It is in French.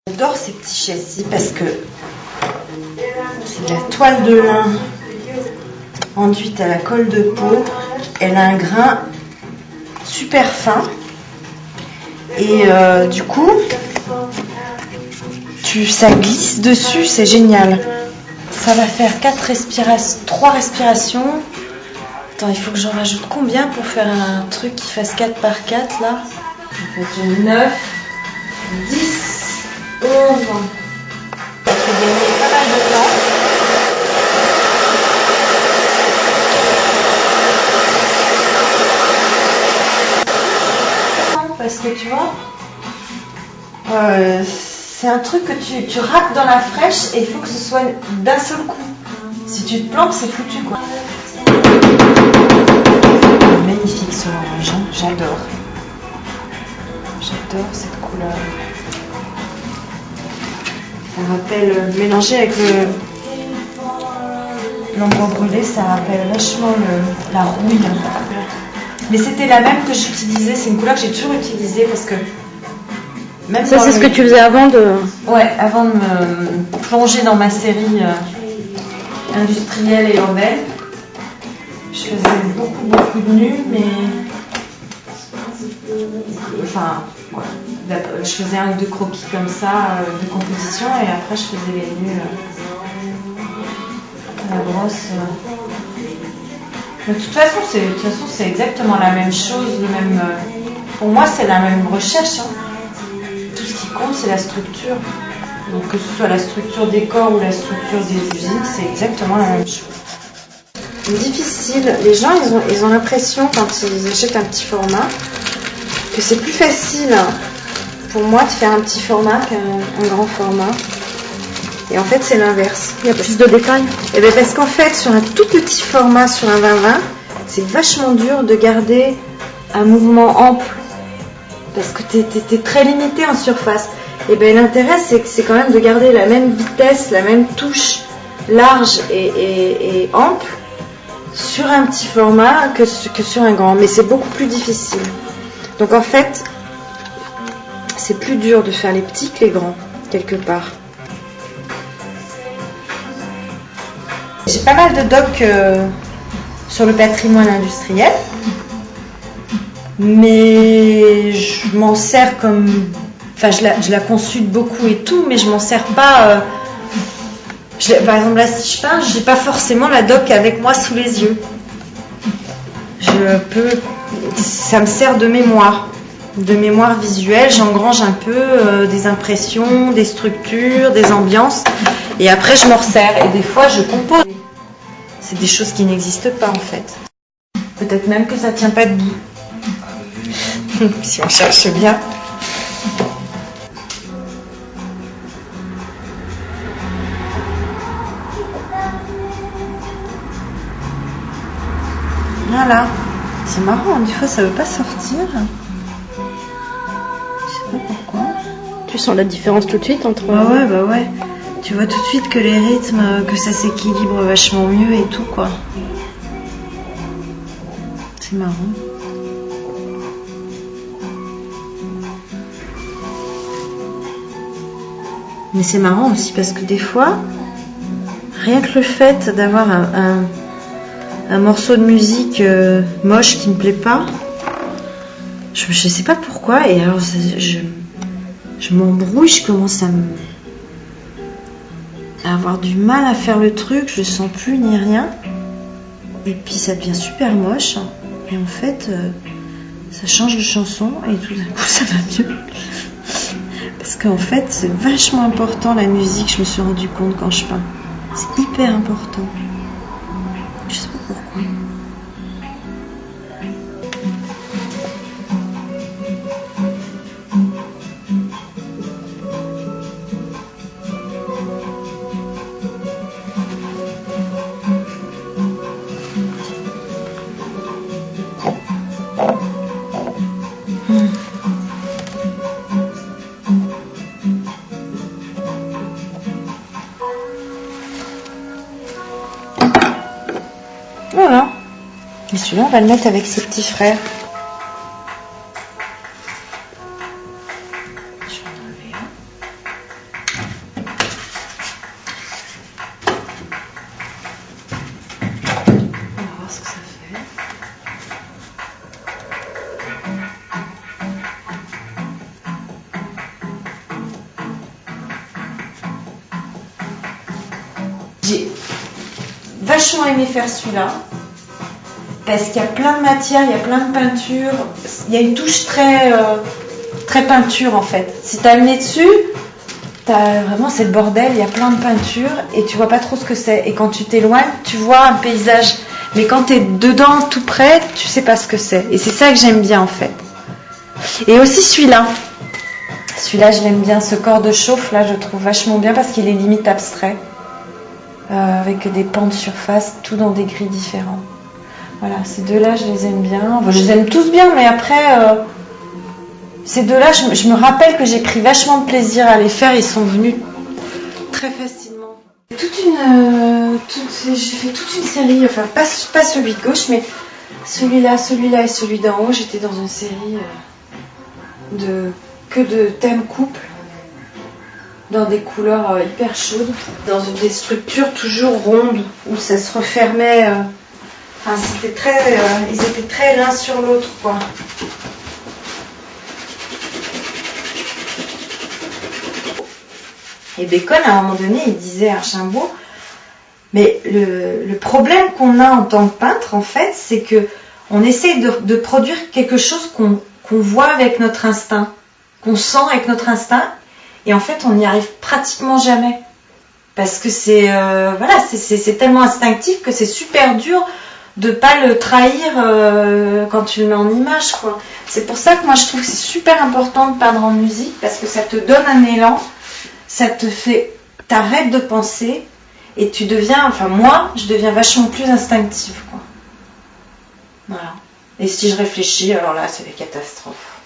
J'adore ces petits châssis parce que c'est de la toile de lin enduite à la colle de peau. Elle a un grain super fin et du coup ça glisse dessus, c'est génial. Ça va faire 3 respirations. Attends, il faut que j'en rajoute combien pour faire un truc qui fasse 4 par 4 là? En fait, 9, 10, 11. Ça fait gagner pas mal de temps. Parce que tu vois, c'est un truc que tu râpes dans la fraîche et il faut que ce soit d'un seul coup. Si tu te plantes, c'est foutu quoi. Magnifique ce orange, hein. J'adore. J'adore cette couleur. Ça rappelle, mélangé avec l'ombre brûlée, ça rappelle vachement la rouille. Mais c'était la même que j'utilisais, c'est une couleur que j'ai toujours utilisée parce que même ça c'est ce que tu faisais avant de... Ouais, avant de me plonger dans ma série industrielle et urbaine. Je faisais beaucoup de nus, mais enfin, ouais. Je faisais 1 ou 2 croquis comme ça de composition et après je faisais les nus à la brosse. Mais de toute façon, c'est exactement la même chose, pour moi, c'est la même recherche. Hein. Tout ce qui compte, c'est la structure. Donc, que ce soit la structure des corps ou la structure des usines, c'est exactement la même chose. Difficile. Les gens, ils ont l'impression, quand ils achètent un petit format, que c'est plus facile pour moi de faire un petit format qu'un grand format. Et en fait, c'est l'inverse. Il y a plus de détails. Et bien parce qu'en fait, sur un tout petit format, sur un 20-20, c'est vachement dur de garder un mouvement ample. Parce que tu es très limité en surface. Et bien l'intérêt, c'est quand même de garder la même vitesse, la même touche large et ample sur un petit format que sur un grand. Mais c'est beaucoup plus difficile. Donc en fait, c'est plus dur de faire les petits que les grands, quelque part. J'ai pas mal de docs sur le patrimoine industriel, mais je m'en sers comme... Enfin, je la consulte beaucoup et tout, mais je m'en sers pas... par exemple, là, si je peins, j'ai pas forcément la doc avec moi sous les yeux. Ça me sert de mémoire visuelle. J'engrange un peu des impressions, des structures, des ambiances, et après je m'en resserre. Et des fois, je compose. C'est des choses qui n'existent pas en fait. Peut-être même que ça tient pas debout. Si on cherche bien. Voilà. C'est marrant, des fois ça veut pas sortir. Je sais pas pourquoi. Tu sens la différence tout de suite entre... Bah ouais. Tu vois tout de suite que les rythmes, que ça s'équilibre vachement mieux et tout quoi. C'est marrant. Mais c'est marrant aussi parce que des fois, rien que le fait d'avoir un morceau de musique moche qui me plaît pas, je sais pas pourquoi, et alors je m'embrouille, je commence à avoir du mal à faire le truc, je sens plus ni rien, et puis ça devient super moche, et en fait ça change de chanson et tout d'un coup ça va mieux. Parce qu'en fait c'est vachement important la musique, je me suis rendu compte quand je peins, c'est hyper important. Je sais pas pourquoi. Voilà. Et celui-là, on va le mettre avec ses petits frères. Je vais en enlever un. vachement aimé faire celui-là. Parce qu'il y a plein de matières, il y a plein de peintures. Il y a une touche très, très peinture en fait. Si tu as le nez dessus, vraiment c'est le bordel, il y a plein de peintures et tu vois pas trop ce que c'est. Et quand tu t'éloignes, tu vois un paysage. Mais quand tu es dedans, tout près, tu sais pas ce que c'est. Et c'est ça que j'aime bien en fait. Et aussi celui-là. Celui-là, je l'aime bien. Ce corps de chauffe, là, je trouve vachement bien parce qu'il est limite abstrait. Avec des pans de surface, tout dans des gris différents. Voilà, ces deux-là, je les aime bien. Enfin, je les aime tous bien, mais après, ces deux-là, je me rappelle que j'ai pris vachement de plaisir à les faire. Ils sont venus très facilement. J'ai fait toute une série, enfin, pas celui de gauche, mais celui-là et celui d'en haut. J'étais dans une série que de thèmes couple, dans des couleurs hyper chaudes, dans des structures toujours rondes, où ça se refermait. Enfin, c'était très, ils étaient très l'un sur l'autre, quoi. Et Bacon, à un moment donné, il disait à Archambault, mais le problème qu'on a en tant que peintre, en fait, c'est que on essaye de produire quelque chose qu'on voit avec notre instinct, qu'on sent avec notre instinct, et en fait, on n'y arrive pratiquement jamais. Parce que c'est tellement instinctif que c'est super dur de pas le trahir quand tu le mets en image, quoi. C'est pour ça que moi je trouve que c'est super important de peindre en musique parce que ça te donne un élan, ça te fait, t'arrêtes de penser et tu deviens, enfin moi je deviens vachement plus instinctive, quoi. Voilà. Et si je réfléchis, alors là c'est des catastrophes.